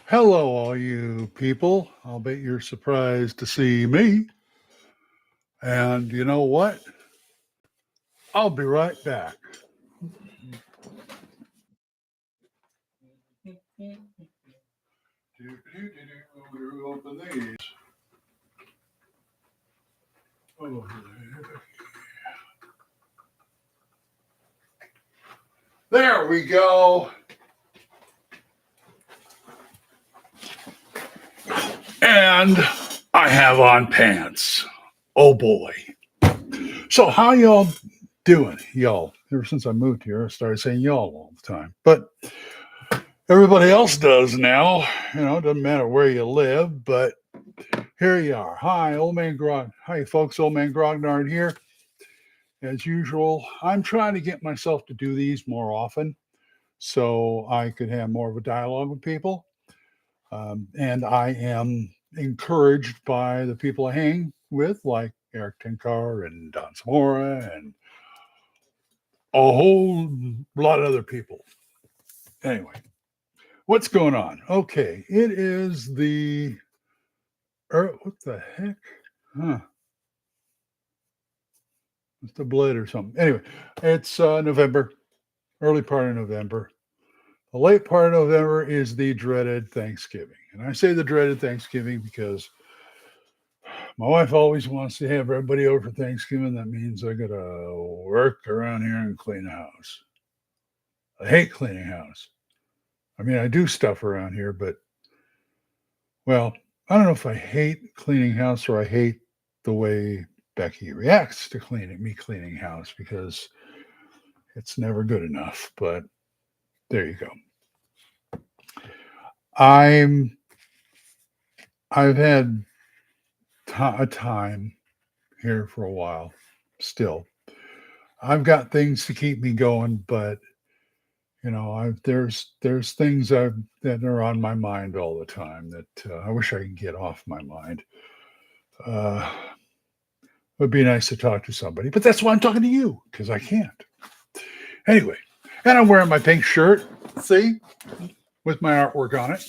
Hello, all you people. I'll bet you're surprised to see me. And you know what? I'll be right back. Open these. There we go. And I have on pants. Oh boy. So how y'all doing? Y'all. Ever since I moved here, I started saying y'all all the time. But everybody else does now. It doesn't matter where you live, but here you are. Hi, old man Grog. Hi, folks. Old man Grognard here. As usual, I'm trying to get myself to do these more often so I could have more of a dialogue with people. And I am encouraged by the people I hang with, like Eric Tenkar and Don Zamora and a whole lot of other people. Anyway, what's going on? Okay, it is what the heck? Huh. It's the blood or something. Anyway, it's November, early part of November. The late part of November is the dreaded Thanksgiving. And I say the dreaded Thanksgiving because my wife always wants to have everybody over for Thanksgiving. That means I got to work around here and clean the house. I hate cleaning house. I mean, I do stuff around here, but, well, I don't know if I hate cleaning house or I hate the way Becky reacts to me cleaning house because it's never good enough. But there you go. I've had a time here for a while still. I've got things to keep me going, but there's things that are on my mind all the time that I wish I could get off my mind. Uh, it would be nice to talk to somebody, but that's why I'm talking to you because I can't. Anyway, and I'm wearing my pink shirt, see, with my artwork on it.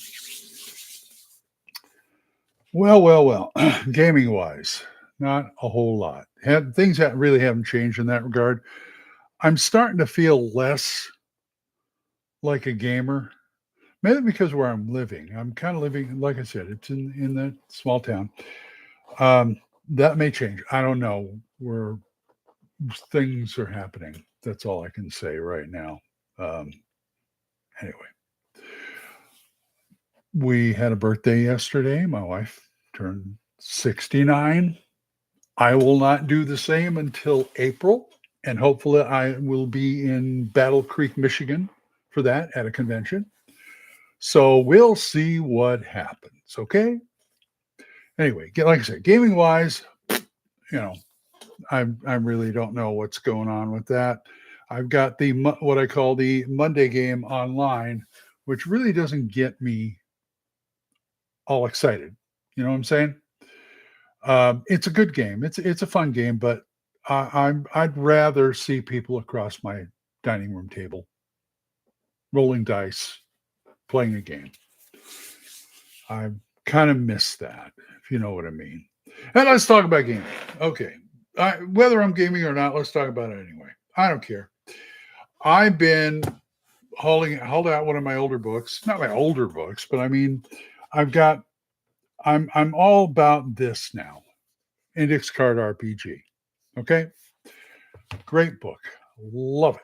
Well. Gaming wise, not a whole lot. Things that really haven't changed in that regard. I'm starting to feel less like a gamer, maybe because where I'm living. I'm kind of living, like I said, it's in that small town. That may change. I don't know where things are happening. That's all I can say right now. Um, anyway, we had a birthday yesterday. My wife turned 69. I will not do the same until April, and hopefully I will be in Battle Creek, Michigan for that at a convention. So we'll see what happens. Okay. Anyway, like I said, gaming wise, you know, I really don't know what's going on with that. I've got what I call the Monday game online, which really doesn't get me all excited. You know what I'm saying? It's a good game. It's a fun game, but I'd rather see people across my dining room table rolling dice, playing a game. I kind of miss that, if you know what I mean. And let's talk about gaming. Okay. Whether I'm gaming or not, let's talk about it anyway. I don't care. I've been hold out one of my older books, not my older books, but I mean, I'm all about this now. Index Card RPG. Okay. Great book. Love it.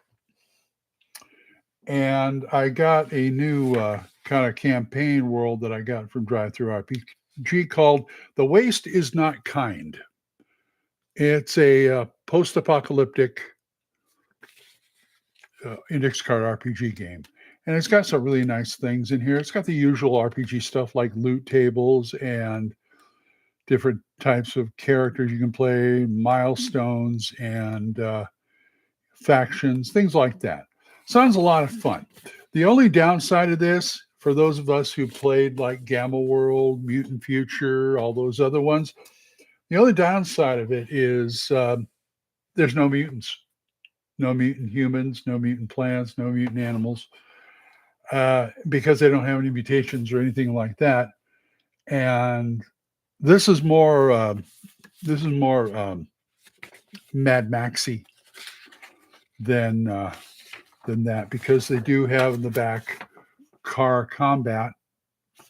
And I got a new kind of campaign world that I got from Drive Through RPG called The Waste Is Not Kind. It's a post-apocalyptic index card RPG game. And it's got some really nice things in here. It's got the usual RPG stuff like loot tables and different types of characters you can play, milestones and factions, things like that. Sounds a lot of fun. The only downside of this, for those of us who played like Gamma World, Mutant Future, all those other ones, the only downside of it is there's no mutants, no mutant humans, no mutant plants, no mutant animals. because they don't have any mutations or anything like that. And this is more Mad Maxy than that, because they do have in the back car combat,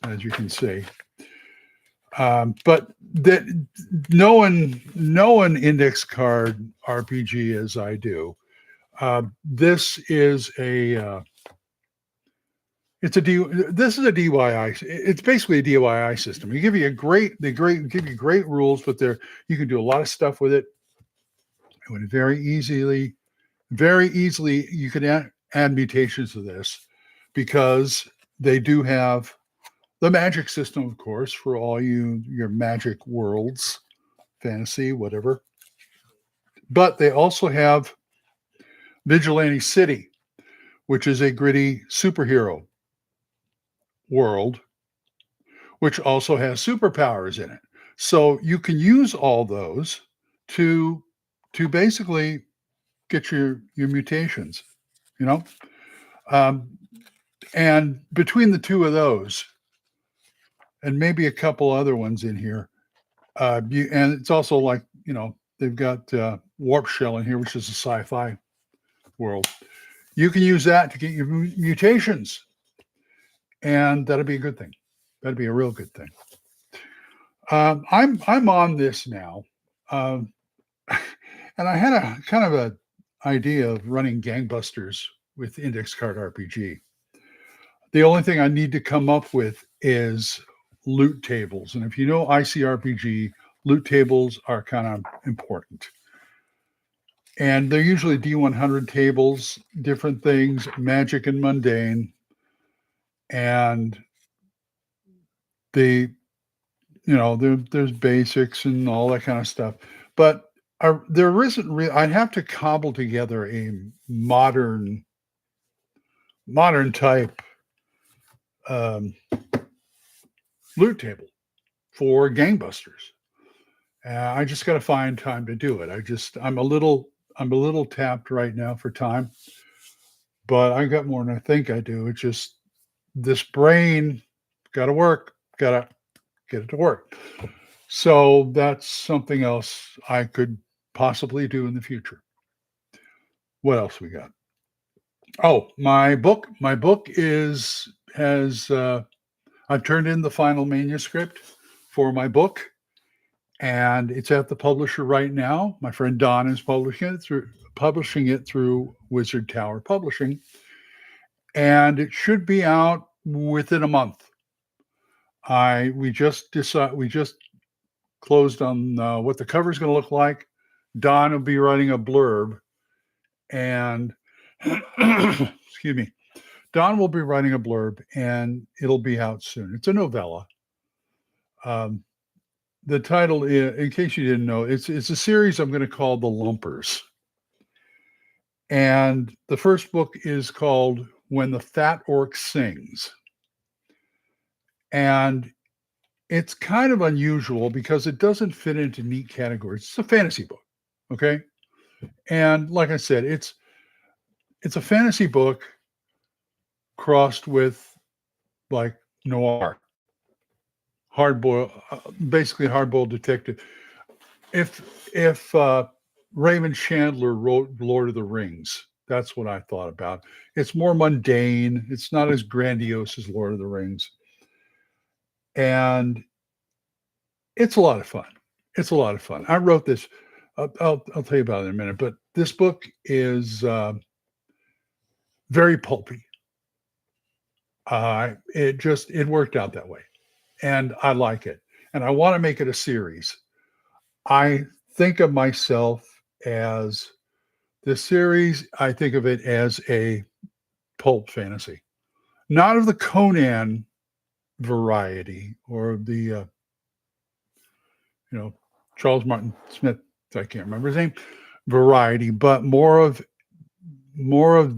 as you can see. But that knowing index card RPG as I do, this is a this is a DIY. It's basically a DIY system. They give you great rules, but you can do a lot of stuff with it. And very easily you can add mutations to this, because they do have the magic system, of course, for all your magic worlds, fantasy, whatever. But they also have Vigilante City, which is a gritty superhero world, which also has superpowers in it. So you can use all those to basically get your mutations, you know. And between the two of those, and maybe a couple other ones in here, and it's also like, they've got Warp Shell in here, which is a sci-fi world. You can use that to get your mutations, and that'd be a good thing. That'd be a real good thing. I'm on this now, and I had a kind of a idea of running gangbusters with Index Card RPG. The only thing I need to come up with is loot tables, and if you know ICRPG, loot tables are kind of important. And they're usually D100 tables, different things, magic and mundane. And there's basics and all that kind of stuff. But there isn't I'd have to cobble together a modern type loot table for gangbusters. I just got to find time to do it. I'm a little tapped right now for time, but I got more than I think I do. It's just this brain got to work, got to get it to work. So that's something else I could possibly do in the future. What else we got? Oh, my book. My book I've turned in the final manuscript for my book, and it's at the publisher right now. My friend Don is publishing it through Wizard Tower Publishing, and it should be out within a month. We just closed on what the cover is going to look like. Don will be writing a blurb, and excuse me, Don will be writing a blurb, and it'll be out soon. It's a novella. The title, in case you didn't know, it's a series I'm going to call The Lumpers. And the first book is called When the Fat Orc Sings. And it's kind of unusual because it doesn't fit into neat categories. It's a fantasy book, okay? And like I said, it's a fantasy book crossed with like noir, basically hard-boiled detective. If Raymond Chandler wrote Lord of the Rings, that's what I thought about. It's more mundane. It's not as grandiose as Lord of the Rings. And it's a lot of fun. It's a lot of fun. I wrote this. I'll tell you about it in a minute. But this book is very pulpy. It worked out that way, and I like it. And I want to make it a series. I think of myself as this series. I think of it as a pulp fantasy, not of the Conan variety or the Charles Martin Smith, I can't remember his name, variety, but more of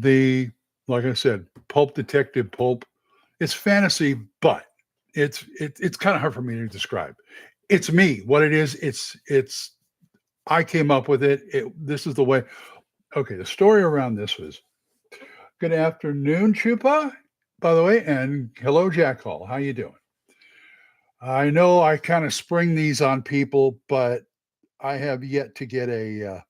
the, like I said, pulp detective pulp. It's fantasy, but it's kind of hard for me to describe. It's me. What it is, it's I came up with it. This is the way. Okay, the story around this was, good afternoon, Chupa. by the way, and hello, Jack Hall. How you doing? I know I kind of spring these on people, but I have yet to get I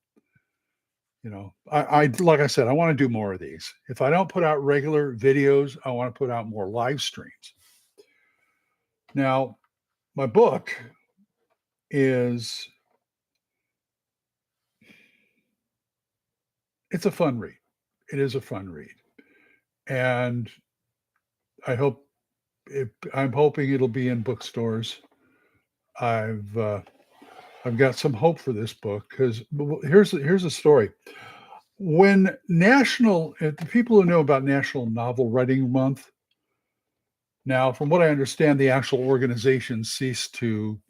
like I said, I want to do more of these. If I don't put out regular videos, I want to put out more live streams. Now, my book is it's a fun read. It is a fun read, and I hope I'm hoping it'll be in bookstores. I've uh, I've got some hope for this book because here's a story. When the people who know about National Novel Writing Month, now, from what I understand, the actual organization ceased to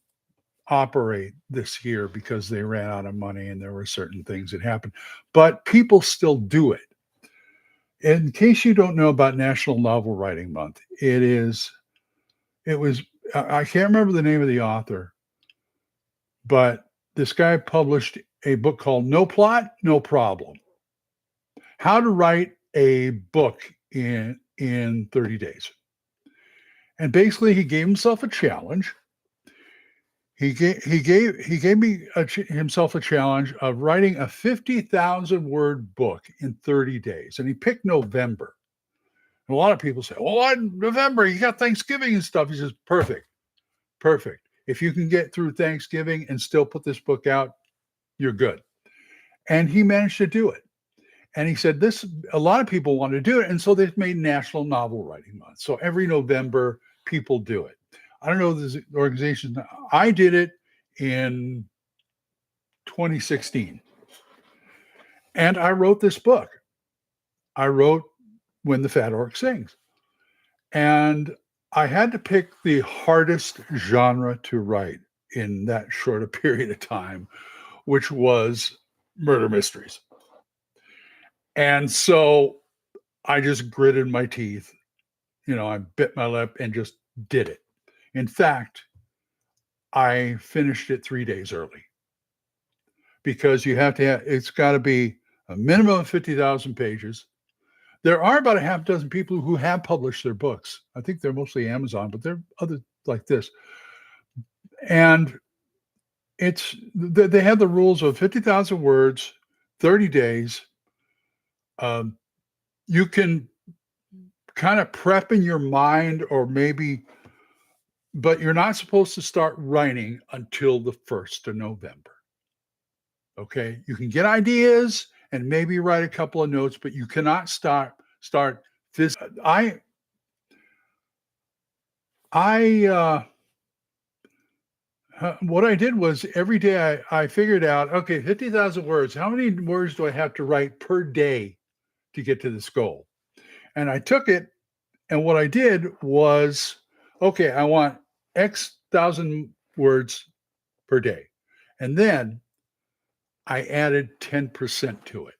operate this year because they ran out of money and there were certain things that happened. But people still do it. In case you don't know about National Novel Writing Month, it was, I can't remember the name of the author, but this guy published a book called No Plot, No Problem: How to Write a Book in 30 Days. And basically, he gave himself a challenge. Himself a challenge of writing a 50,000 word book in 30 days, and he picked November. And a lot of people say, "Oh, November, you got Thanksgiving and stuff." He says, "Perfect, perfect. If you can get through Thanksgiving and still put this book out, you're good." And he managed to do it. And he said, a lot of people want to do it. And so they've made National Novel Writing Month. So every November, people do it. I don't know this organization. I did it in 2016. And I wrote this book. I wrote When the Fat Orc Sings. And I had to pick the hardest genre to write in that short a period of time, which was murder mysteries. And so I just gritted my teeth. I bit my lip and just did it. In fact, I finished it 3 days early because it's got to be a minimum of 50,000 pages. There are about a half dozen people who have published their books. I think they're mostly Amazon, but there are others like this. And they have the rules of 50,000 words, 30 days. You can kind of prep in your mind but you're not supposed to start writing until the 1st of November. Okay. You can get ideas and maybe write a couple of notes, but you cannot start physically. What I did was every day I figured out, okay, 50,000 words. How many words do I have to write per day to get to this goal? And I took it, and what I did was, okay, I want X thousand words per day. And then I added 10% to it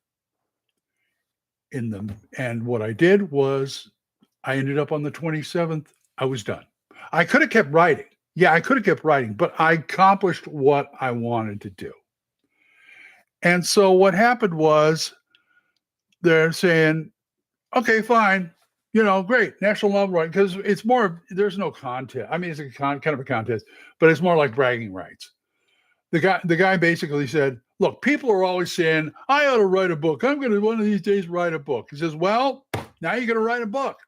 in them. And what I did was I ended up on the 27th. I was done. I could have kept writing. Yeah, I could have kept writing, but I accomplished what I wanted to do. And so what happened was they're saying, okay, fine. Great, National Novel Writing, because it's more, there's no contest. I mean, it's kind of a contest, but it's more like bragging rights. The guy basically said, look, people are always saying, I ought to write a book. I'm going to one of these days write a book. He says, well, now you're going to write a book.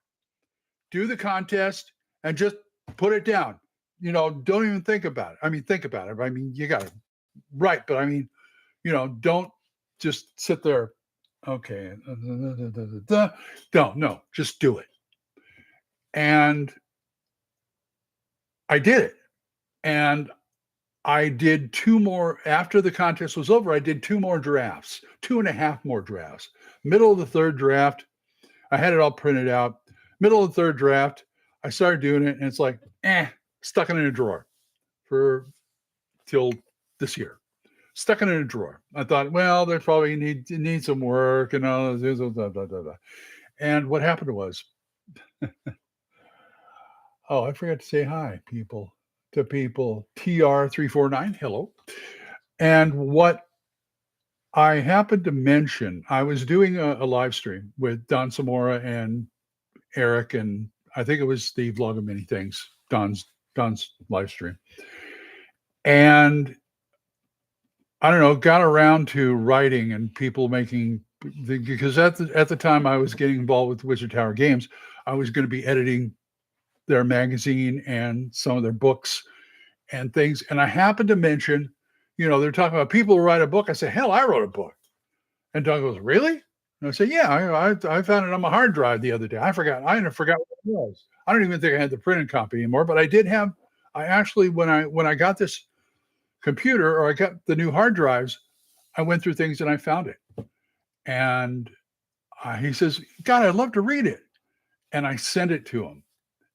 Do the contest and just put it down. Don't even think about it. I mean, think about it. I mean, you got to write, but I mean, don't just sit there. Okay. No, just do it. And I did it. And I did 2 more after the contest was over. I did 2 more drafts, 2.5 more drafts. Middle of the 3rd draft, I had it all printed out. Middle of the 3rd draft, I started doing it, and it's like, stuck it in a drawer till this year. Stuck it in a drawer. I thought, well, there's probably need some work and all this. Blah, blah, blah, blah. And what happened was, oh, I forgot to say hi, people. To people, TR349, hello. And what I happened to mention, I was doing a live stream with Don Samora and Eric, and I think it was the Vlog of Many Things, Don's live stream. And I don't know, got around to writing and people making, because at the time I was getting involved with Wizard Tower Games, I was going to be editing their magazine and some of their books and things. And I happened to mention, they're talking about people who write a book. I said, hell, I wrote a book. And Don goes, really? And I said, yeah, I found it on my hard drive the other day. I forgot what it was. I don't even think I had the printed copy anymore, but I actually, when I got this computer, or I got the new hard drives, I went through things and I found it. And he says, God, I'd love to read it. And I sent it to him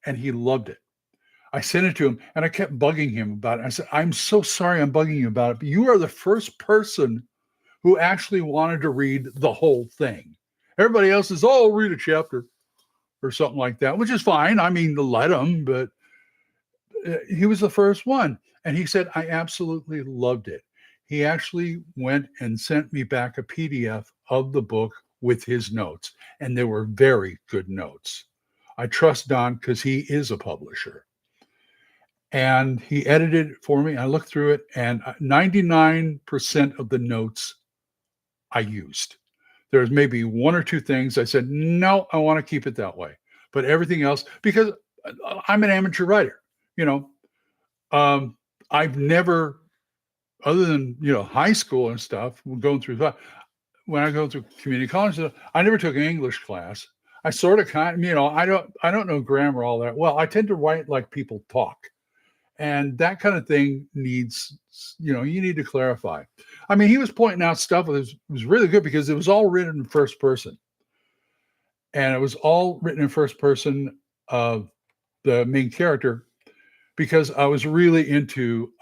and he loved it. I sent it to him and I kept bugging him about it. I said, I'm so sorry I'm bugging you about it, but you are the first person who actually wanted to read the whole thing. Everybody else is, oh, read a chapter or something like that, which is fine. I mean, let him, but he was the first one. And he said, I absolutely loved it. He actually went and sent me back a PDF of the book with his notes. And they were very good notes. I trust Don because he is a publisher. And he edited it for me. I looked through it, and 99% of the notes I used. There's maybe one or two things I said, no, I want to keep it that way. But everything else, because I'm an amateur writer, I've never, other than, high school and stuff, going through that, when I go through community college, I never took an English class. I sort of I don't know grammar all that well. I tend to write like people talk. And that kind of thing needs, you need to clarify. I mean, he was pointing out stuff that was really good because it was all written in first person. And it was all written in first person of the main character, because I was really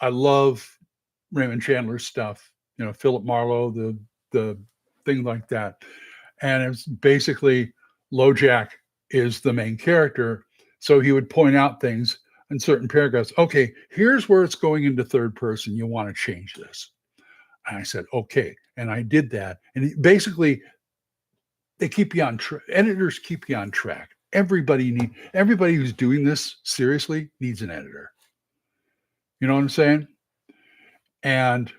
I love Raymond Chandler's stuff, Philip Marlowe, the thing like that. And it's basically LoJack is the main character. So he would point out things in certain paragraphs. Okay, here's where it's going into third person. You want to change this. And I said, okay. And I did that. And basically, they keep you on track. Editors keep you on track. Everybody who's doing this seriously needs an editor. You know what I'm saying? And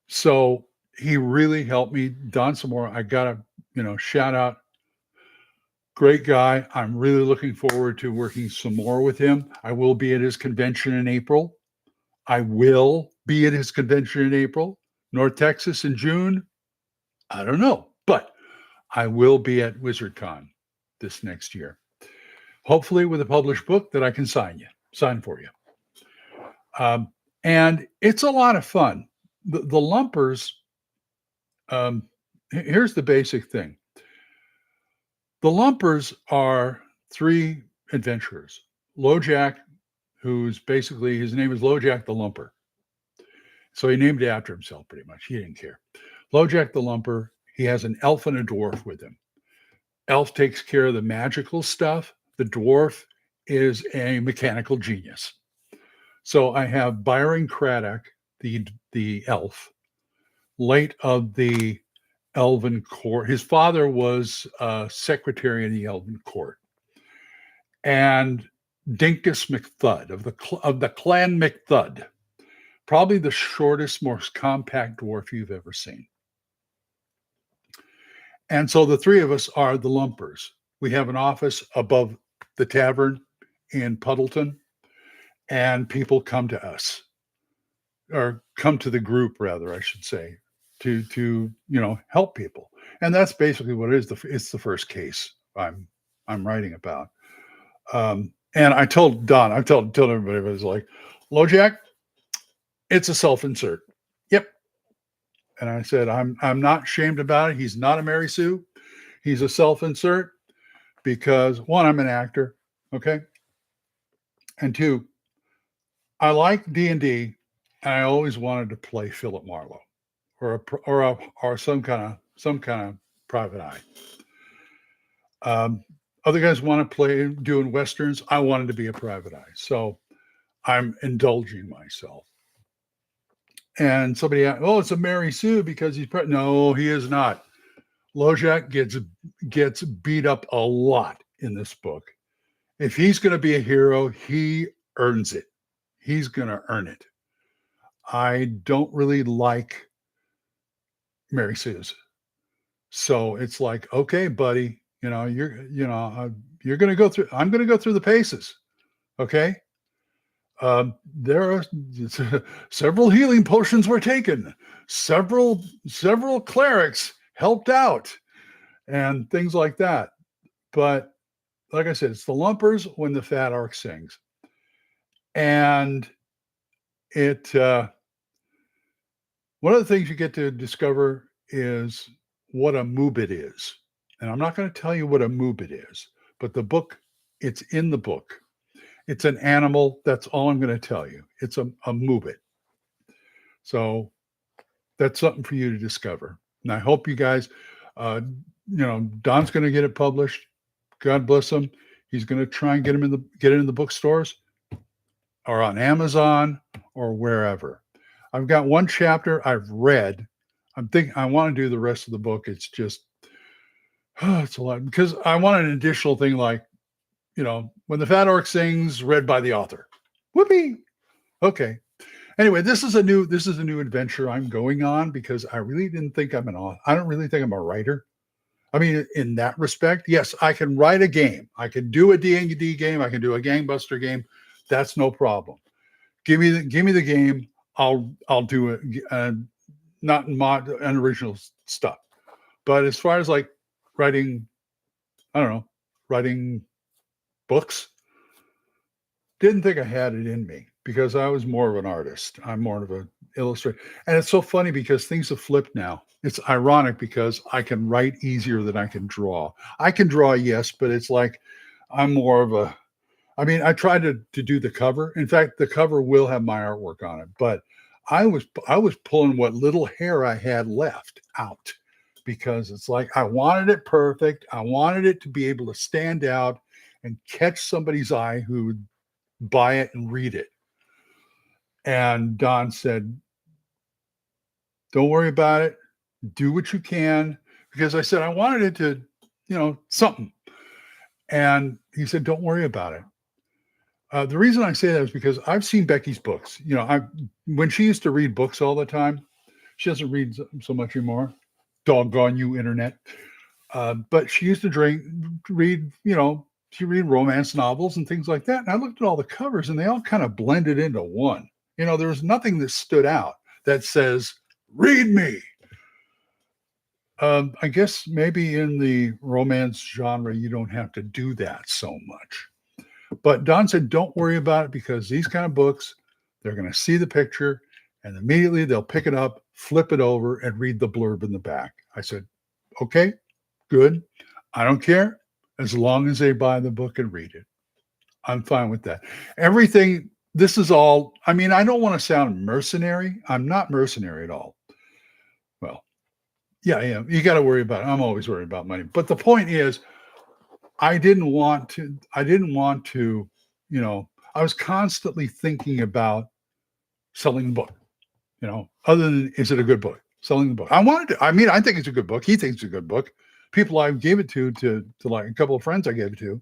so he really helped me. Don Samora, I got to, shout out. Great guy. I'm really looking forward to working some more with him. I will be at his convention in April. North Texas in June. I don't know, but I will be at WizardCon this next year. Hopefully with a published book that I can sign for you. And it's a lot of fun. The lumpers, here's the basic thing. The lumpers are three adventurers. LoJack, who's basically, his name is LoJack the Lumper. So he named it after himself pretty much. He didn't care. LoJack the Lumper, he has an elf and a dwarf with him. Elf takes care of the magical stuff. The dwarf is a mechanical genius. So I have Byron Craddock, the elf, late of the Elven Court. His father was secretary in the Elven Court. And Dinkus McThud of the Clan McThud, probably the shortest, most compact dwarf you've ever seen. And so the three of us are the lumpers. We have an office above the tavern in Puddleton, and people come to us, or come to the group, rather, I should say, to help people. And that's basically what it is. It's the first case I'm writing about. And I told Don, I told everybody, it was like, LoJack, it's a self-insert. Yep. And I said, I'm not ashamed about it. He's not a Mary Sue. He's a self-insert because, one, I'm an actor. Okay. And two, I like D&D, and I always wanted to play Philip Marlowe or some kind of private eye. Other guys want to play doing Westerns. I wanted to be a private eye. So I'm indulging myself. And somebody asked, oh, it's a Mary Sue because no, he is not. LoJack gets beat up a lot in this book. If he's going to be a hero, he earns it. He's going to earn it. I don't really like Mary Sue's. So it's like, okay, buddy, you're going to go through, I'm going to go through the paces. Okay. There are several healing potions were taken. Several clerics helped out and things like that. But like I said, it's the lumpers when the fat arc sings. And one of the things you get to discover is what a moobit is. And I'm not going to tell you what a moobit is, but the book, it's in the book. It's an animal. That's all I'm going to tell you. It's a moobit. So that's something for you to discover. And I hope you guys, Don's going to get it published. God bless him. He's going to try and get it in the bookstores or on Amazon or wherever. I've got one chapter I've read. I'm thinking I want to do the rest of the book. It's just, it's a lot because I want an additional thing like, when the fat orc sings, read by the author. Whoopee. Okay. Anyway, this is a new adventure I'm going on because I really didn't think I'm an author. I don't really think I'm a writer. I mean, in that respect, yes, I can write a game. I can do a D&D game. I can do a gangbuster game. That's no problem. Give me the game. I'll do it. Not mod unoriginal stuff, but as far as like writing, I don't know, writing books, didn't think I had it in me because I was more of an artist. I'm more of an illustrator. And it's so funny because things have flipped now. It's ironic because I can write easier than I can draw. I can draw, yes, but it's like I'm more of a, I mean, I tried to do the cover. In fact, the cover will have my artwork on it, but I was pulling what little hair I had left out because it's like I wanted it perfect. I wanted it to be able to stand out and catch somebody's eye who would buy it and read it. And Don said, don't worry about it. Do what you can. Because I said, I wanted it to, something. And he said, don't worry about it. The reason I say that is because I've seen Becky's books. When she used to read books all the time, she doesn't read so much anymore. Doggone you, internet. But she used to read, she read romance novels and things like that. And I looked at all the covers and they all kind of blended into one. There was nothing that stood out that says, read me. I guess maybe in the romance genre, you don't have to do that so much. But Don said, don't worry about it because these kind of books, they're going to see the picture and immediately they'll pick it up, flip it over and read the blurb in the back. I said, okay, good. I don't care as long as they buy the book and read it. I'm fine with that. Everything, this is all, I mean, I don't want to sound mercenary. I'm not mercenary at all. Well, yeah, I am. You got to worry about it. I'm always worried about money. But the point is, I didn't want to, I was constantly thinking about selling the book, other than, is it a good book? Selling the book. I think it's a good book. He thinks it's a good book. People I gave it to like a couple of friends I gave it to,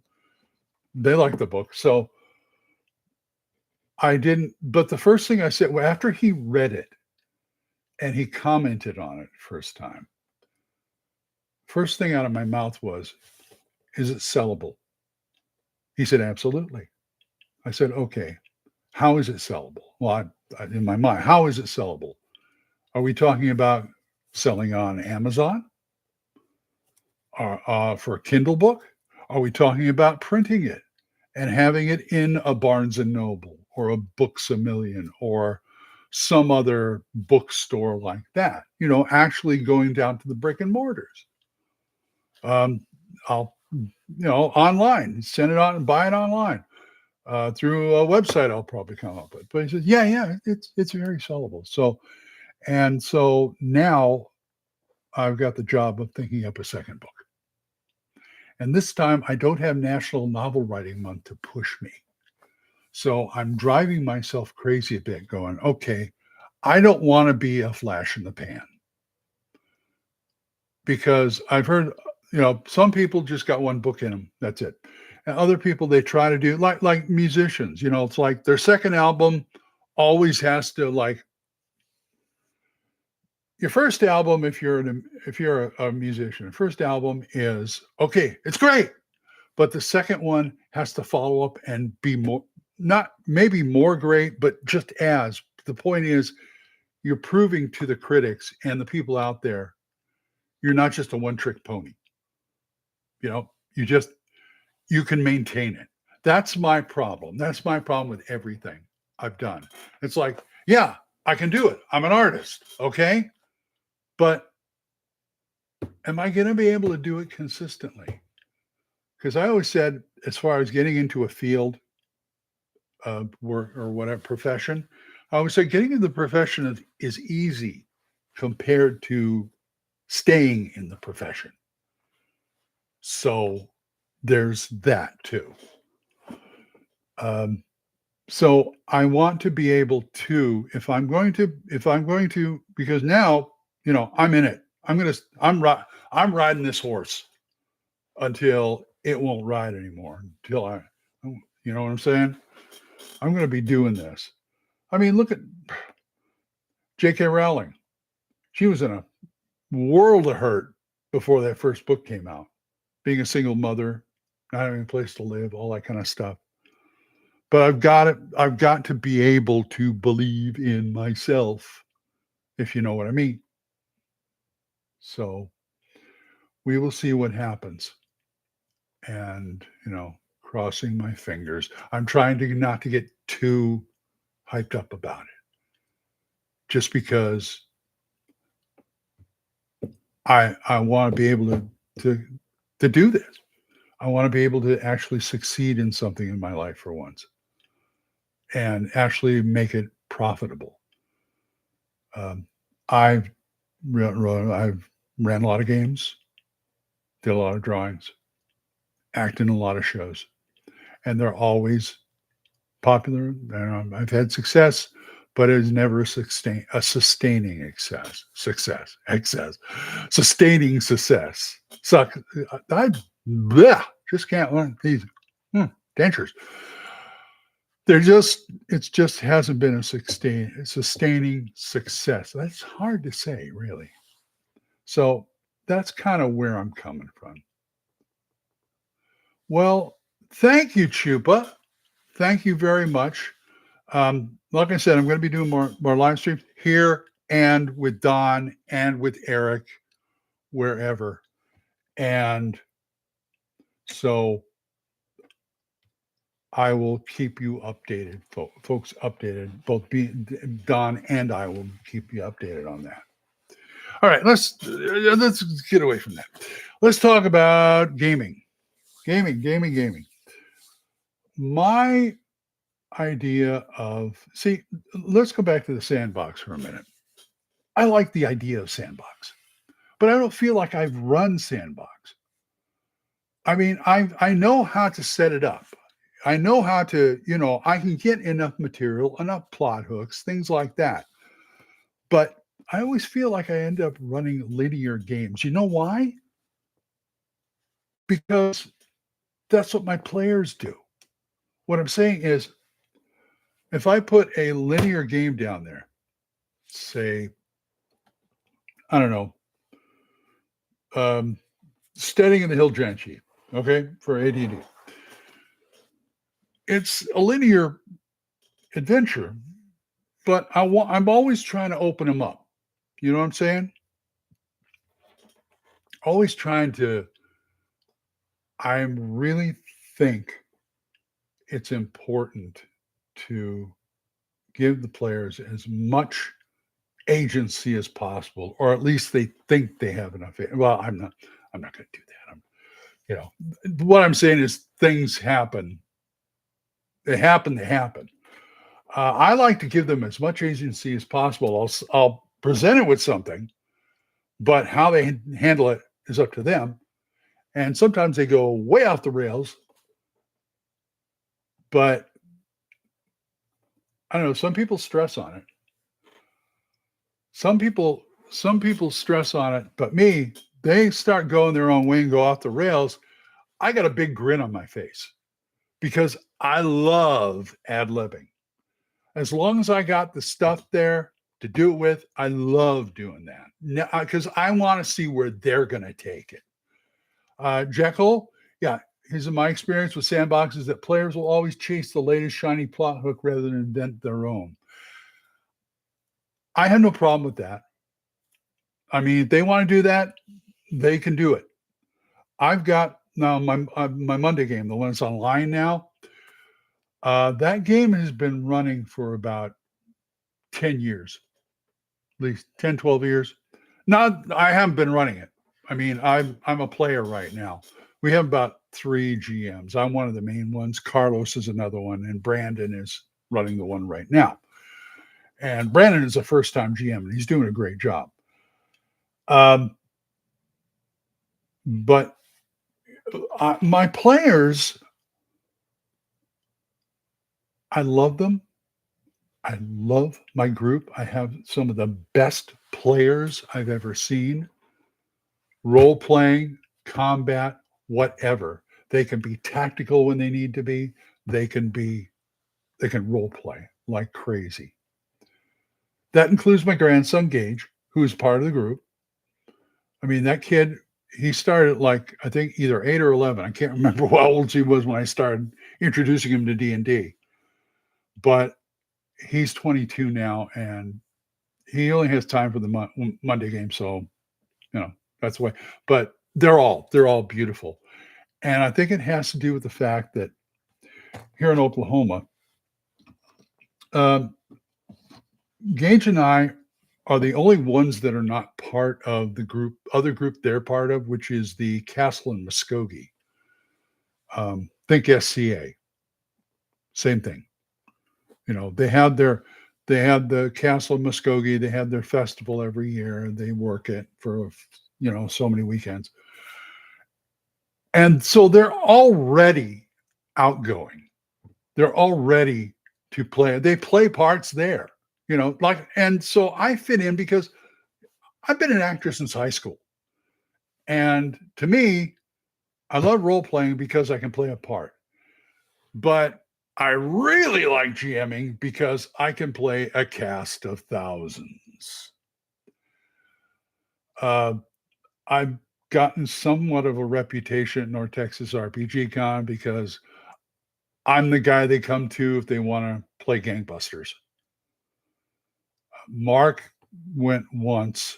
they liked the book. So I didn't, but the first thing I said, well, after he read it and he commented on it first time, first thing out of my mouth was, is it sellable? He said, absolutely. I said, okay, how is it sellable? Well, in my mind, how is it sellable? Are we talking about selling on Amazon or for a Kindle book? Are we talking about printing it and having it in a Barnes and Noble or a Books A Million or some other bookstore like that? Actually going down to the brick and mortars. I'll online, send it on and buy it online through a website I'll probably come up with. But he says, yeah, it's very sellable. So now I've got the job of thinking up a second book. And this time I don't have National Novel Writing Month to push me. So I'm driving myself crazy a bit going, okay, I don't want to be a flash in the pan. Because I've heard some people just got one book in them. That's it. And other people, they try to do like musicians, it's like their second album always has to, like, your first album, if you're a musician, first album is okay, it's great, but the second one has to follow up and be more, not maybe more great, but just as. The point is, you're proving to the critics and the people out there, you're not just a one-trick pony. You just, you can maintain it. That's my problem. That's my problem with everything I've done. It's like, yeah, I can do it. I'm an artist, okay? But am I going to be able to do it consistently? Because I always said, as far as getting into a field of work or whatever profession, I always say getting into the profession is easy compared to staying in the profession. So there's that too. So I want to be able to, if I'm going to, because now, I'm in it. I'm riding this horse until it won't ride anymore. You know what I'm saying? I'm going to be doing this. I mean, look at J.K. Rowling. She was in a world of hurt before that first book came out. Being a single mother, not having a place to live, all that kind of stuff. But I've got to be able to believe in myself, if you know what I mean. So we will see what happens. And, crossing my fingers. I'm trying to not to get too hyped up about it. Just because I want to be able to do this. I want to be able to actually succeed in something in my life for once. And actually make it profitable. I've ran a lot of games, did a lot of drawings, acted in a lot of shows, and they're always popular. I've had success, but it was never a sustaining sustaining success. I just can't learn these dentures. It just hasn't been a sustaining success. That's hard to say, really. So that's kind of where I'm coming from. Well, thank you, Chupa. Thank you very much. Like I said, I'm going to be doing more live streams here and with Don and with Eric, wherever. And so I will keep you updated, folks updated. Both Don and I will keep you updated on that. All right, let's get away from that. Let's talk about gaming. My idea let's go back to the sandbox for a minute. I like the idea of sandbox, but I don't feel like I've run sandbox. I mean, I know how to set it up. I know how to, I can get enough material, enough plot hooks, things like that. But I always feel like I end up running linear games. You know why? Because that's what my players do. What I'm saying is, if I put a linear game down there, say, I don't know, Steading in the Hill Drenchie, okay, for AD&D. It's a linear adventure, but I'm always trying to open them up. You know what I'm saying? Always trying to. I really think it's important to give the players as much agency as possible, or at least they think they have enough. Well, I'm not going to do that. What I'm saying is things happen. They happen. I like to give them as much agency as possible. I'll present it with something, but how they handle it is up to them. And sometimes they go way off the rails. But I don't know, some people stress on it. Some people stress on it, but me, they start going their own way and go off the rails, I got a big grin on my face because I love ad-libbing. As long as I got the stuff there to do it with, I love doing that because I want to see where they're going to take it. Jekyll, yeah, here's my experience with sandboxes that players will always chase the latest shiny plot hook rather than invent their own. I have no problem with that. I mean, if they want to do that, they can do it. I've got now my Monday game, the one that's online now. That game has been running for about 10 years, at least 10, 12 years. Not, I haven't been running it. I mean, I'm a player right now. We have about 3 GMs. I'm one of the main ones. Carlos is another one, and Brandon is running the one right now. And Brandon is a first-time GM, and he's doing a great job. But my players, I love them. I love my group. I have some of the best players I've ever seen. Role playing, combat, whatever. They can be tactical when they need to be. They can role play like crazy. That includes my grandson, Gage, who is part of the group. I mean, that kid, he started like, I think either 8 or 11. I can't remember how old he was when I started introducing him to D&D. But he's 22 now, and he only has time for the Monday game. So, that's the way. But they're all beautiful. And I think it has to do with the fact that here in Oklahoma, Gage and I are the only ones that are not part of the other group they're part of, which is the Castle in Muskogee. Think SCA. Same thing. They had the Castle in Muskogee. They had their festival every year. They work it for, so many weekends. And so they're already outgoing. They're all ready to play. They play parts there, and so I fit in because I've been an actor since high school. And to me, I love role playing because I can play a part. But I really like GMing because I can play a cast of thousands. I've gotten somewhat of a reputation at North Texas RPG Con because I'm the guy they come to if they want to play gangbusters. Mark went once,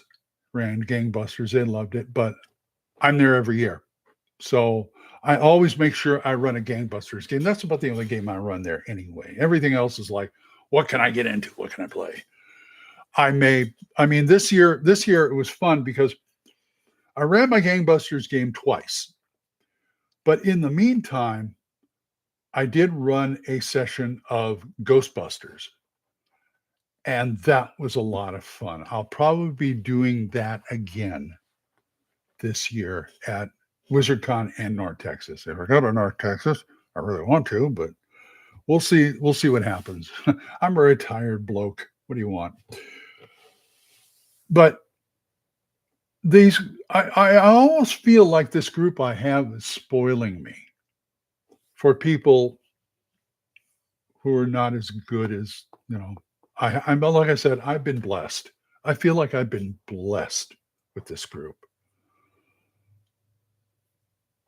ran gangbusters. They loved it, but I'm there every year. So I always make sure I run a gangbusters game. That's about the only game I run there anyway. Everything else is like, what can I get into? What can I play? This year it was fun because I ran my gangbusters game twice. But in the meantime, I did run a session of Ghostbusters. And that was a lot of fun. I'll probably be doing that again this year at WizardCon and North Texas. If I go to North Texas, I really want to, but we'll see. We'll see what happens. I'm a retired bloke. What do you want? But I almost feel like this group I have is spoiling me for people who are not as good as, I'm like I said, I've been blessed. I feel like I've been blessed with this group.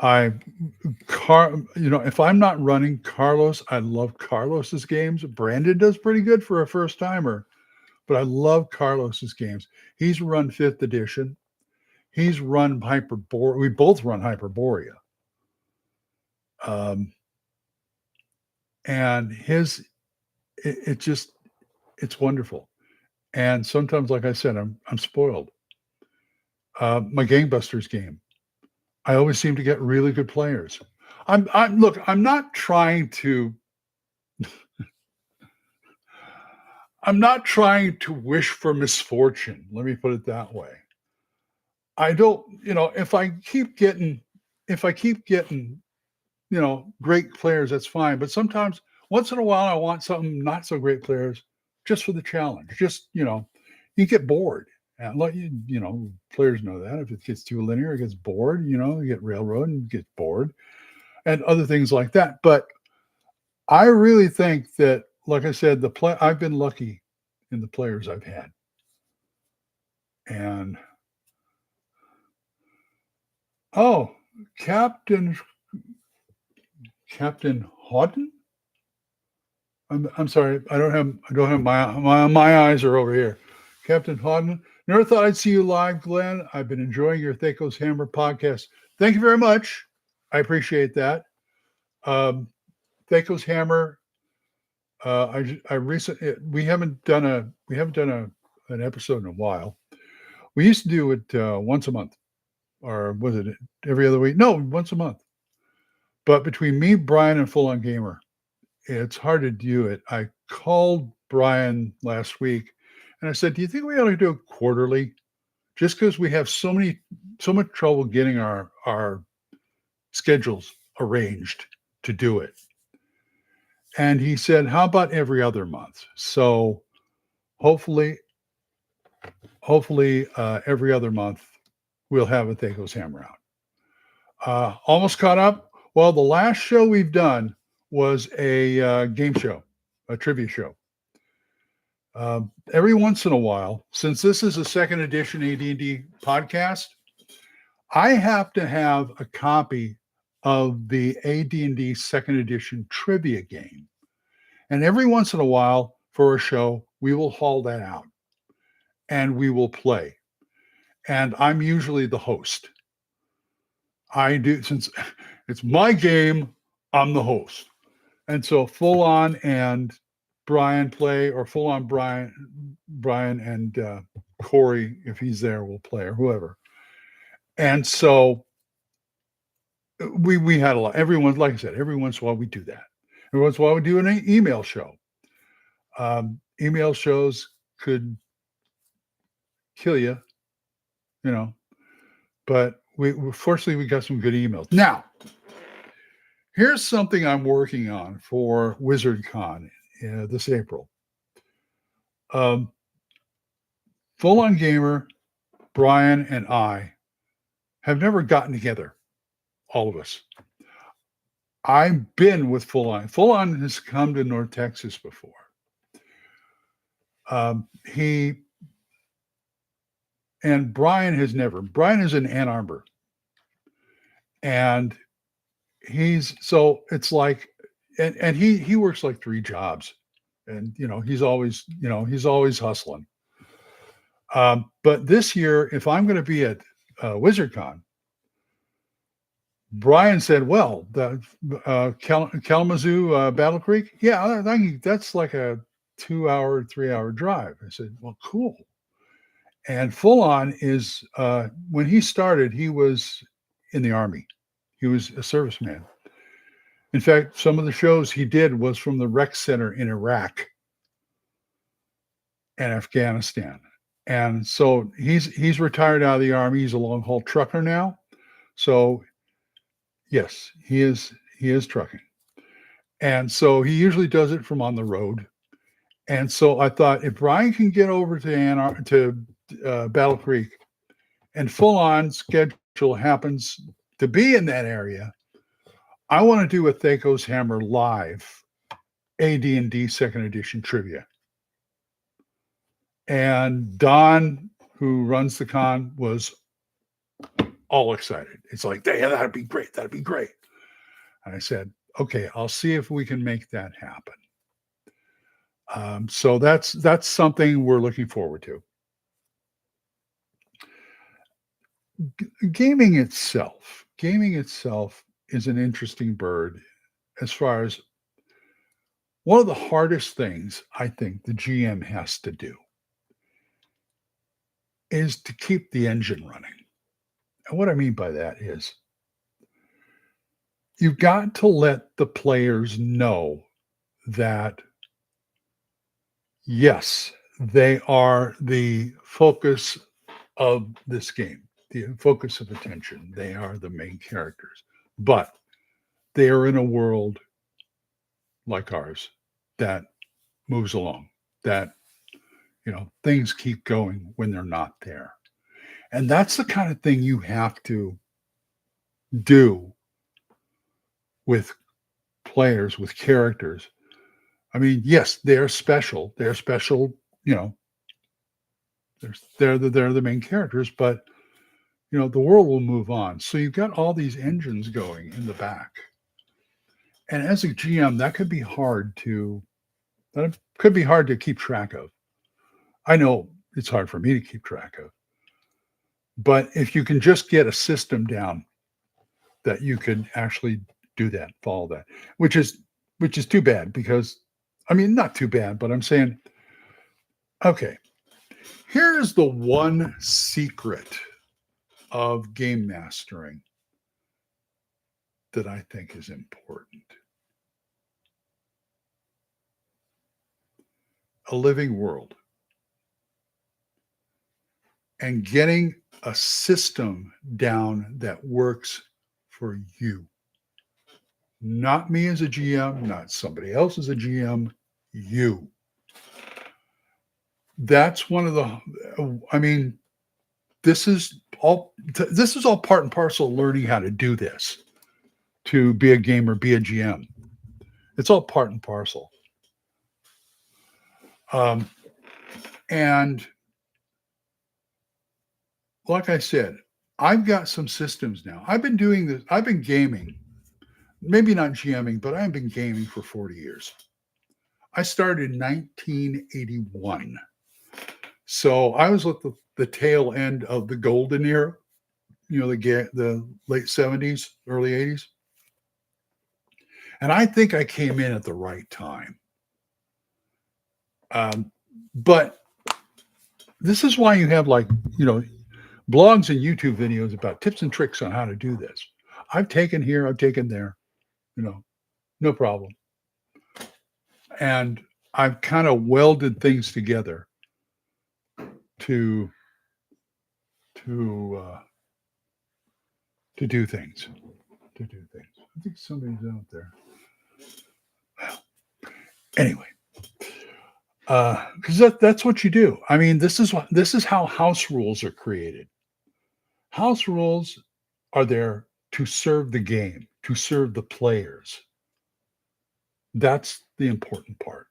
If I'm not running Carlos, I love Carlos's games. Brandon does pretty good for a first timer, but I love Carlos's games. He's run 5th edition. He's run Hyperborea. We both run Hyperborea. And it's wonderful. And sometimes, like I said, I'm spoiled. My Gangbusters game, I always seem to get really good players. I'm not trying to wish for misfortune. Let me put it that way. I don't, if I keep getting, great players, that's fine. But sometimes, once in a while, I want something not so great players just for the challenge. Just, you get bored. And players know that if it gets too linear, it gets bored. You get railroad and get bored, and other things like that. But I really think that, like I said, I've been lucky in the players I've had, and oh, Captain Houghton. I'm sorry. I don't have my eyes are over here. Captain Houghton. Never thought I'd see you live, Glenn. I've been enjoying your Thakos Hammer podcast. Thank you very much. I appreciate that. Thakos Hammer. I recently we haven't done an episode in a while. We used to do it once a month, or was it every other week? No, once a month. But between me, Brian, and Full On Gamer, it's hard to do it. I called Brian last week and I said, "Do you think we ought to do it quarterly?" Just because we have so much trouble getting our schedules arranged to do it. And he said, "How about every other month?" So hopefully, every other month we'll have a Thakos Hammer out. Almost caught up. Well, the last show we've done was a game show, a trivia show. Every once in a while, since this is a second edition AD&D podcast, I have to have a copy of the AD&D second edition trivia game. And every once in a while, for a show, we will haul that out and we will play. And I'm usually the host. I do, since it's my game, I'm the host. And so Full On and Brian play, or Full On Brian and Corey, if he's there, will play, or whoever. And so we had a lot. Everyone, like I said, every once in a while we do that. Every once in a while we do an email show. Email shows could kill you, but fortunately we got some good emails. Now, here's something I'm working on for WizardCon this April. Full On Gamer, Brian, and I have never gotten together, all of us. I've been with Full On. Full On has come to North Texas before. And Brian has never. Brian is in Ann Arbor. And it's like, and he works like 3 jobs. And, he's always hustling. But this year, if I'm going to be at WizardCon, Brian said, "Well, the Kalamazoo, Battle Creek, yeah, that's like a 2-hour, 3-hour drive." I said, "Well, cool." And Full On is when he started, he was in the Army. He was a serviceman. In fact, some of the shows he did was from the rec center in Iraq and Afghanistan. And so he's retired out of the Army. He's a long haul trucker now. So yes, he is trucking. And so he usually does it from on the road. And so I thought, if Brian can get over to Battle Creek, and Full On schedule happens to be in that area, I want to do a Thakos Hammer live AD&D second edition trivia. And Don, who runs the con, was all excited. It's like, "Yeah, that'd be great. That'd be great." And I said, "Okay, I'll see if we can make that happen." So that's something we're looking forward to. Gaming itself is an interesting bird, as far as one of the hardest things I think the GM has to do is to keep the engine running. And what I mean by that is, you've got to let the players know that, yes, they are the focus of this game, the focus of attention. They are the main characters, but they are in a world like ours that moves along, that things keep going when they're not there. And that's the kind of thing you have to do with players, with characters. I mean, yes, they're special. They're special, you know, they're the main characters, but the world will move on. So you've got all these engines going in the back. And as a GM, that could be hard to keep track of. I know it's hard for me to keep track of. But if you can just get a system down that you can actually do that, follow that, which is too bad because I mean not too bad, but I'm saying, okay, here's the one secret of game mastering that I think is important. A living world. And getting a system down that works for you. Not me as a GM, not somebody else as a GM, you. That's one of the, I mean, this is all part and parcel of learning how to do this, to be a gamer, be a GM. It's all part and parcel. And like I said, I've got some systems now. I've been doing this. I've been gaming, maybe not GMing, but I've been gaming for 40 years. I started in 1981. So I was at the tail end of the golden era, the late 70s, early 80s. And I think I came in at the right time. But this is why you have blogs and YouTube videos about tips and tricks on how to do this. I've taken here, I've taken there, no problem. And I've kind of welded things together to do things. I think somebody's out there. Well, anyway, because that's what you do. I mean, this is how house rules are created. House rules are there to serve the game, to serve the players. That's the important part.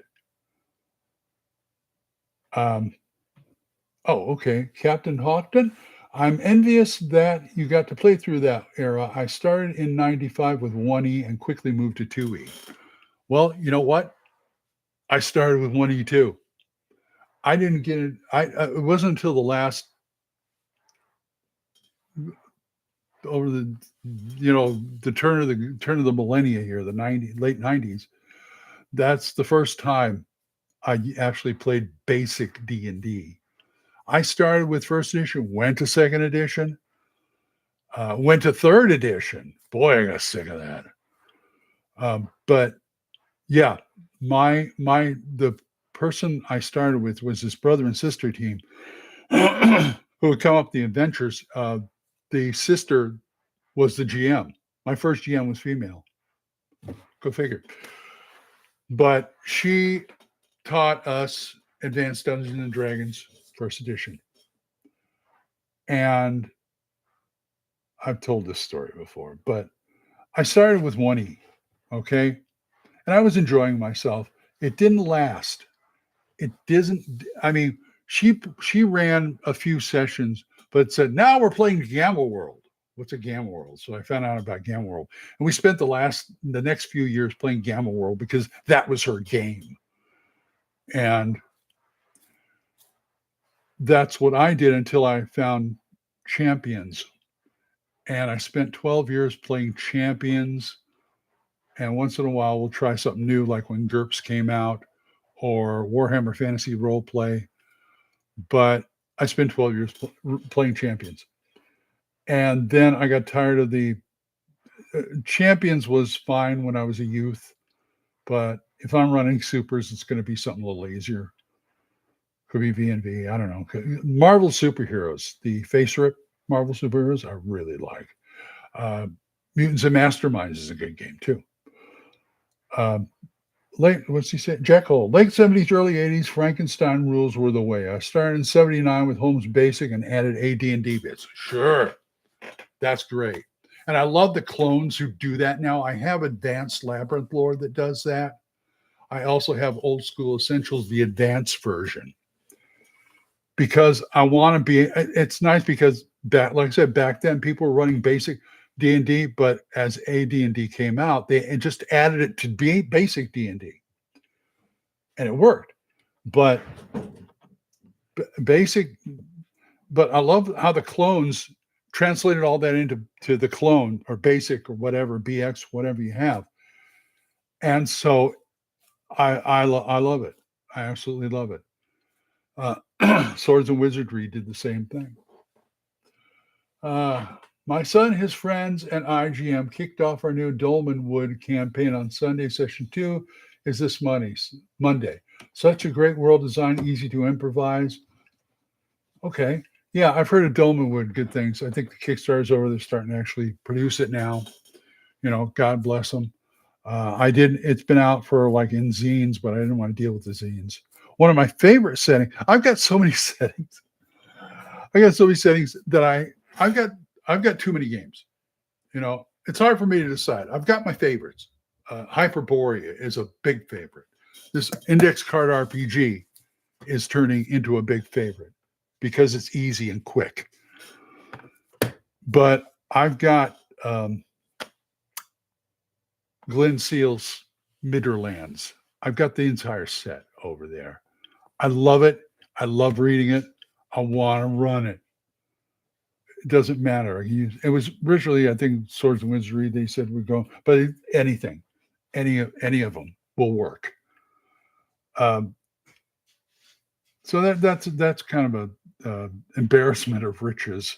Okay, Captain Houghton. I'm envious that you got to play through that era. I started in 95 with 1E and quickly moved to 2E. Well, you know what? I started with 1E too. I didn't get it. It wasn't until the last, over the turn of the millennia here, the late 90s. That's the first time I actually played basic D&D. I started with first edition, went to second edition, went to third edition. Boy, I got sick of that. But yeah, the person I started with was this brother and sister team who would come up the adventures. The sister was the GM. My first GM was female. Go figure. But she taught us Advanced Dungeons and Dragons first edition. And I've told this story before, but I started with 1E, okay? And I was enjoying myself. It didn't last. It doesn't, I mean, she ran a few sessions, but said, now we're playing Gamma World. What's a Gamma World? So I found out about Gamma World. And we spent the next few years playing Gamma World because that was her game. And that's what I did until I found Champions. And I spent 12 years playing Champions. And once in a while, we'll try something new, like when GURPS came out or Warhammer Fantasy Roleplay. But I spent 12 years playing Champions. And then I got tired of the Champions was fine when I was a youth. But if I'm running supers, it's going to be something a little easier. Could be V&V. I don't know. Marvel superheroes, the face rip Marvel superheroes, I really like. Mutants and Masterminds is a good game too. what's he say? Jack Hole. Late 70s, early 80s, Frankenstein rules were the way. I started in 79 with Holmes Basic and added AD&D bits. Sure. That's great. And I love the clones who do that now. I have Advanced Labyrinth Lore that does that. I also have Old School Essentials, the advanced version, because I want to be. It's nice because like I said, back then people were running basic D&D, but as AD&D came out, they just added it to be basic D&D, and it worked. But basic, but I love how the clones translated all that into the clone or basic or whatever, BX, whatever you have. And so I love it. I absolutely love it. Swords and Wizardry did the same thing. My son, his friends, and IGM kicked off our new Dolmenwood campaign on Sunday. Session 2 is this Monday. Such a great world design, easy to improvise. Okay. Yeah, I've heard of Dolmenwood, good things. I think the Kickstarter's over. They're starting to actually produce it now. God bless them. It's been out for like in zines, but I didn't want to deal with the zines. One of my favorite settings, I've got so many settings. That I've got too many games. It's hard for me to decide. I've got my favorites. Hyperborea is a big favorite. This index card RPG is turning into a big favorite because it's easy and quick. But I've got Glenn Seal's Midderlands. I've got the entire set over there. I love it. I love reading it. I want to run it. It doesn't matter. It was originally, I think, Swords and Wizardry, they said would go, but anything, any of them will work. So that's kind of a embarrassment of riches.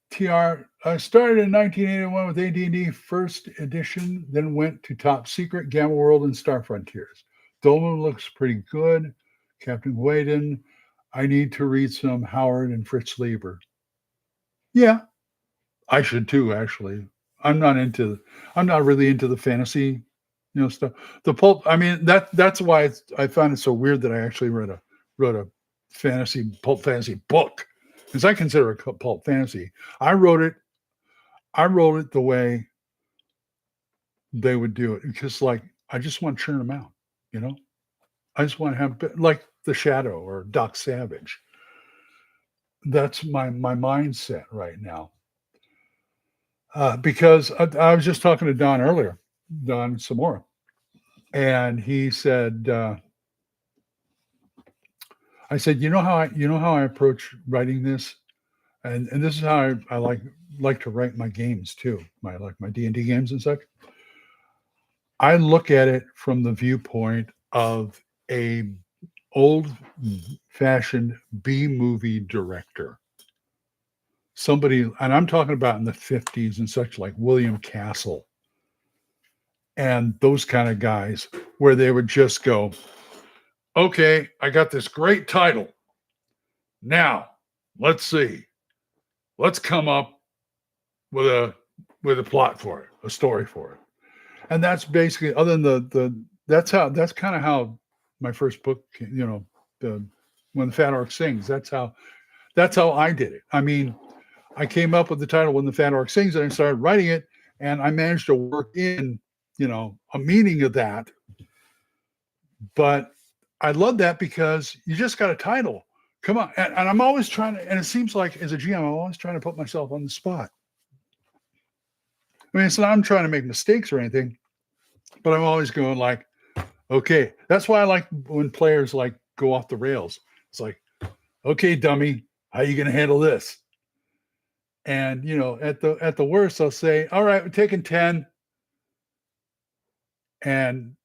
TR. I started in 1981 with AD&D First Edition, then went to Top Secret, Gamma World, and Star Frontiers. Dolmen looks pretty good. Captain Whedon. I need to read some Howard and Fritz Leiber. Yeah, I should too. Actually, I'm not really into the fantasy, stuff. The pulp. I mean, that's why I find it so weird that I actually wrote a pulp fantasy book, because I consider it pulp fantasy. I wrote it the way they would do it, because I just want to churn them out. I just want to have like The Shadow or Doc Savage. That's my mindset right now. Because I was just talking to Don earlier, Don Samora, and he said, I said, you know how I approach writing this, and this is how I like to write my games too, my D&D games and such. I look at it from the viewpoint of a old-fashioned B-movie director. Somebody, and I'm talking about in the 50s and such, like William Castle and those kind of guys, where they would just go, okay, I got this great title. Now, let's see. Let's come up with a plot for it, a story for it. And that's basically, other than that's kind of how my first book, When the Fat Orc Sings, that's how I did it. I mean, I came up with the title When the Fat Orc Sings, and I started writing it, and I managed to work in, a meaning of that. But I love that because you just got a title. Come on. And I'm always trying to, and it seems like as a GM, I'm always trying to put myself on the spot. I mean, it's not I'm trying to make mistakes or anything, but I'm always going like, okay. That's why I like when players go off the rails. It's like, okay, dummy, how are you going to handle this? And, at the worst, I'll say, all right, we're taking 10. And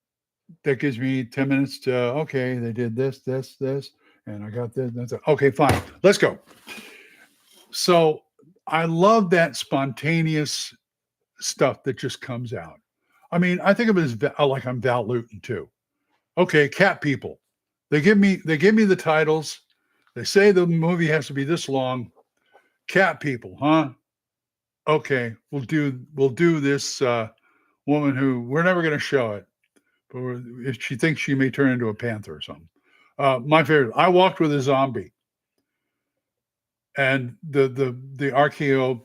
that gives me 10 minutes to, okay, they did this, and I got this. That's okay, fine. Let's go. So I love that spontaneous stuff that just comes out. I mean, I think of it as like I'm Val Luton too. Okay, cat people. They give me the titles. They say the movie has to be this long. Cat people, huh? Okay, we'll do this. woman who we're never going to show it, but if she thinks she may turn into a panther or something. My favorite, I walked with a zombie, and the RKO,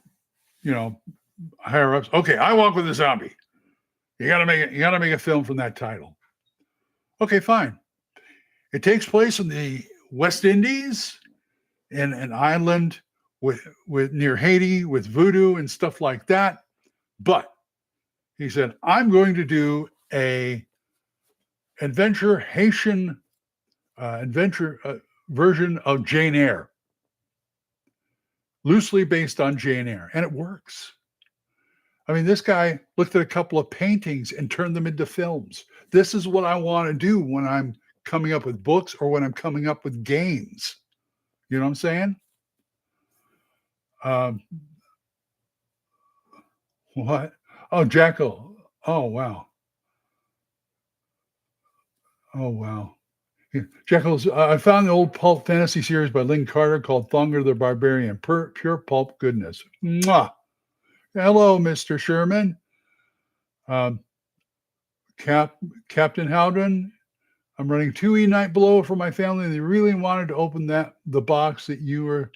higher ups. Okay, I walk with a zombie. You got to make it. You got to make a film from that title. Okay, fine. It takes place in the West Indies, in an island with near Haiti, with voodoo and stuff like that. But he said, I'm going to do a adventure Haitian adventure version of Jane Eyre, loosely based on Jane Eyre, and it works. I mean, this guy looked at a couple of paintings and turned them into films. This is what I want to do when I'm coming up with books or when I'm coming up with games. You know what I'm saying? Um, what? Oh, Jackal. Oh, wow. Oh, wow. Yeah. Jackal's. I found the old pulp fantasy series by Lynn Carter called Thongar the Barbarian. Pure pulp goodness. Mwah. Hello, Mr. Sherman. Um, Captain Howden. I'm running 2E Night Below for my family. They really wanted to open the box that you were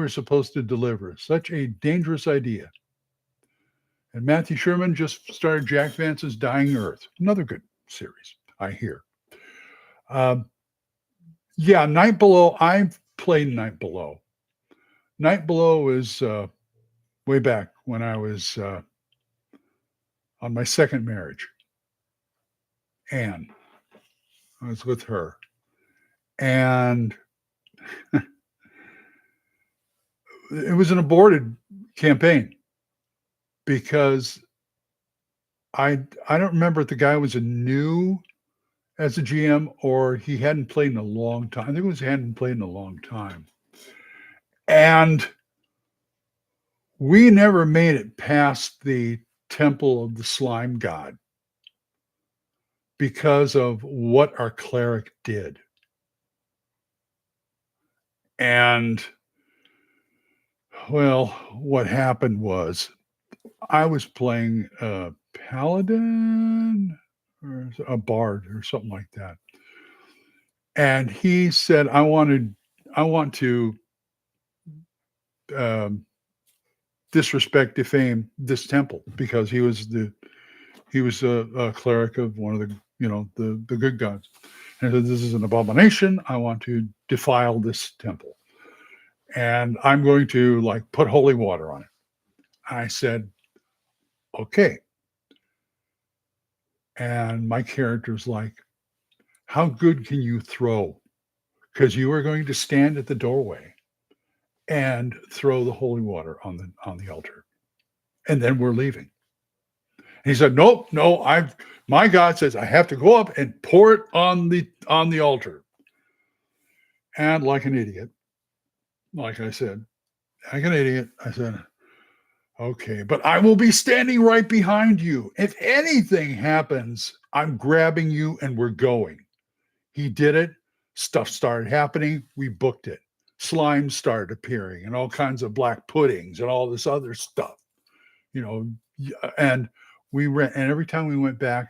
supposed to deliver. Such a dangerous idea. And Matthew Sherman just started Jack Vance's Dying Earth. Another good series, I hear. Yeah, Night Below. I've played Night Below. Night Below is way back when I was on my second marriage. Anne. I was with her. And it was an aborted campaign because I don't remember if the guy was new as a GM or he hadn't played in a long time. I think it was he hadn't played in a long time. And we never made it past the Temple of the Slime God because of what our cleric did. And, well, what happened was I was playing a paladin or a bard or something like that. And he said, I want to disrespect, defame this temple because he was a cleric of one of the good gods. And he said, this is an abomination. I want to defile this temple. And I'm going to put holy water on it. I said, okay. And my character's like, how good can you throw? Because you are going to stand at the doorway and throw the holy water on the altar. And then we're leaving. And he said, no, my God says I have to go up and pour it on the altar. And like an idiot, like I said, I said, okay, but I will be standing right behind you. If anything happens, I'm grabbing you and we're going. He did it. Stuff started happening. We booked it. Slimes started appearing and all kinds of black puddings and all this other stuff, and we ran. And every time we went back,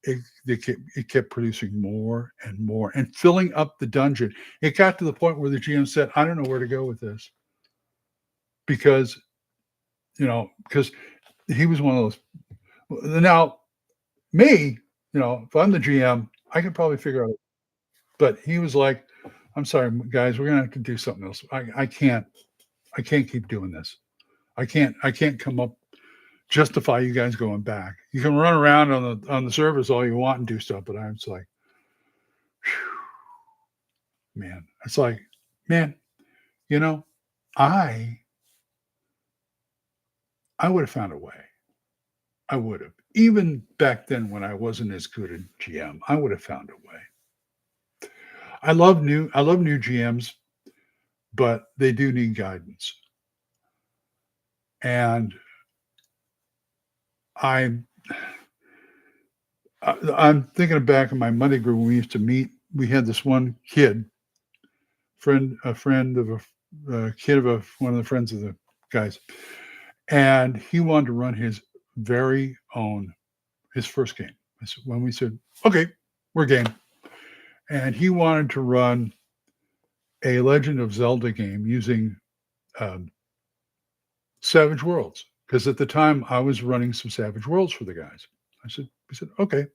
it kept producing more and more and filling up the dungeon. It got to the point where the GM said, I don't know where to go with this because he was one of those. Now, me, if I'm the GM, I can probably figure out. But he was like, I'm sorry, guys, we're gonna have to do something else. I can't keep doing this. I can't come up, justify you guys going back. You can run around on the surface all you want and do stuff, but I'm just like, whew, man. It's like, man, I would have found a way. I would have. Even back then when I wasn't as good at GM, I would have found a way. I love new GMs, but they do need guidance. And I'm thinking back in my Monday group when we used to meet. We had this one kid, a friend of a kid of one of the friends of the guys, and he wanted to run his very own, his first game. When we said, okay, we're game. And he wanted to run a Legend of Zelda game using um, Savage Worlds. Because at the time I was running some Savage Worlds for the guys. We said, okay.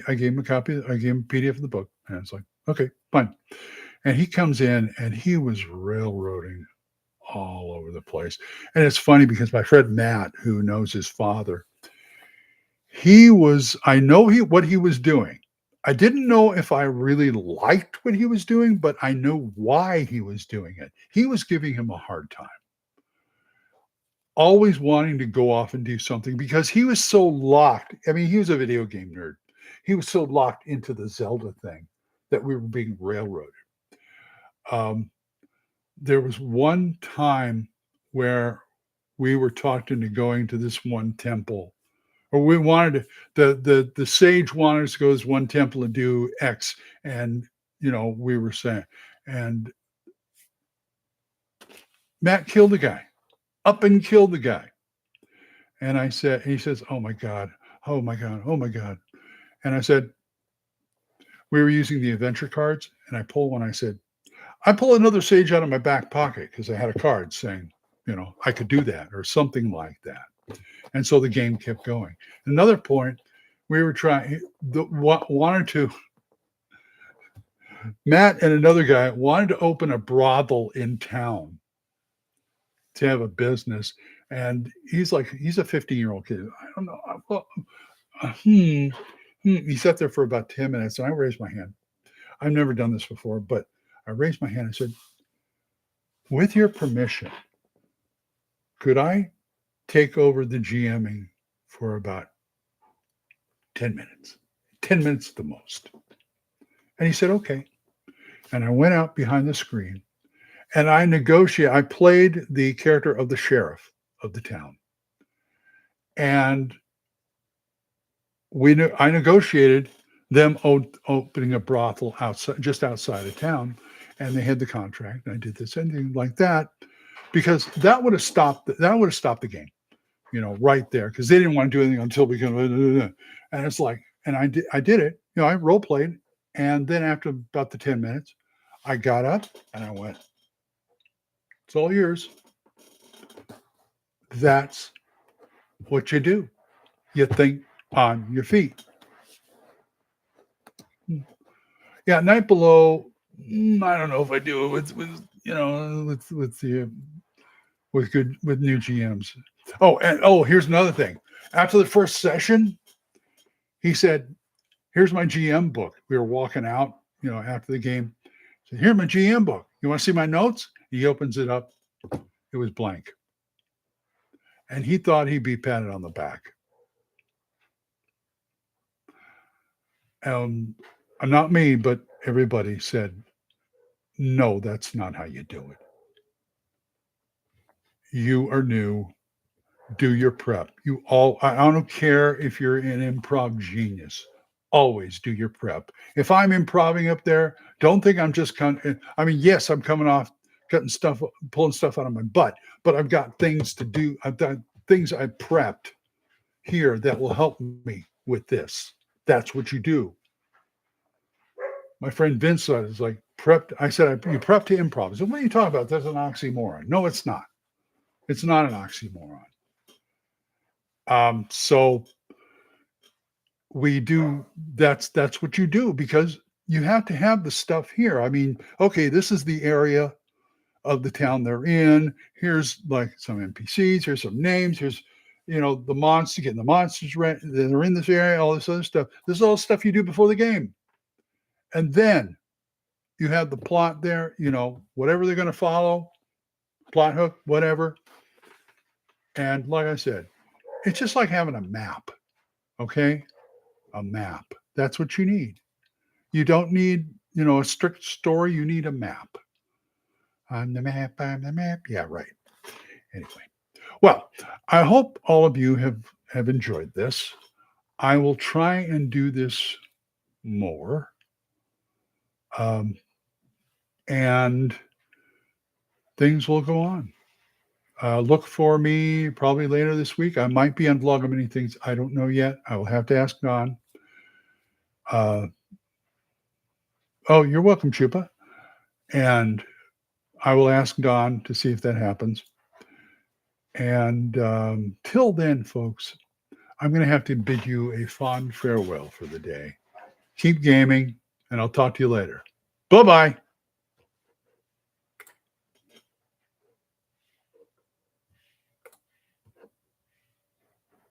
I gave him a copy, I gave him a PDF of the book. And it's like, okay, fine. And he comes in and he was railroading all over the place. And it's funny because my friend Matt, who knows his father, I know what he was doing. I didn't know if I really liked what he was doing, but I know why he was doing it. He was giving him a hard time, always wanting to go off and do something because he was so locked. I mean, he was a video game nerd. He was so locked into the Zelda thing that we were being railroaded. There was one time where we were talked into going to this one temple, or we wanted the sage wanted us to go to this one temple and do X, and we were saying, and Matt killed the guy, up and killed the guy, and he says, oh my god, oh my god, oh my god, and I said, we were using the adventure cards, and I pull another sage out of my back pocket because I had a card saying, I could do that or something like that. And so the game kept going. Another point, we were Matt and another guy wanted to open a brothel in town to have a business. And he's a 15-year-old kid. I don't know. Well, He sat there for about 10 minutes and I raised my hand. I've never done this before, but I raised my hand and said, with your permission, could I take over the GMing for about 10 minutes? 10 minutes at the most. And he said, okay. And I went out behind the screen and I played the character of the sheriff of the town. And I negotiated them opening a brothel just outside of town. And they had the contract. And I did this, anything like that, because that would have stopped the game, right there, because they didn't want to do anything until we can. And it's like, and I did it. I role played, and then after about the 10 minutes, I got up and I went, "It's all yours." That's what you do. You think on your feet. Yeah, Night Below. I don't know if I do it with new GMs. Here's another thing. After the first session, he said, here's my GM book. We were walking out, after the game. He said, here's my GM book. You want to see my notes? He opens it up. It was blank. And he thought he'd be patted on the back. Not me, but everybody said, no, that's not how you do it. You are new. Do your prep. I don't care if you're an improv genius. Always do your prep. If I'm improving up there, don't think I'm just yes, I'm coming off pulling stuff out of my butt, but I've got things to do. I've got things I prepped here that will help me with this. That's what you do. My friend Vince said, it's like prepped. I said, you prep to improv. I said, what are you talking about? That's an oxymoron. No, it's not. It's not an oxymoron. So we do, that's what you do, because you have to have the stuff here. I mean, okay, this is the area of the town they're in. Here's like some NPCs, here's some names, here's, the monster, getting the monsters that are in this area, all this other stuff. This is all stuff you do before the game. And then you have the plot there, whatever they're going to follow, plot hook, whatever. And like I said, it's just like having a map. Okay. A map. That's what you need. You don't need, a strict story. You need a map. I'm the map. Yeah, right. Anyway. Well, I hope all of you have enjoyed this. I will try and do this more. And things will go on. Look for me probably later this week. I might be on Vlogger Things. I don't know yet. I will have to ask Don. Oh, you're welcome, Chupa. And I will ask Don to see if that happens. And till then, folks, I'm going to have to bid you a fond farewell for the day. Keep gaming, and I'll talk to you later. Bye-bye.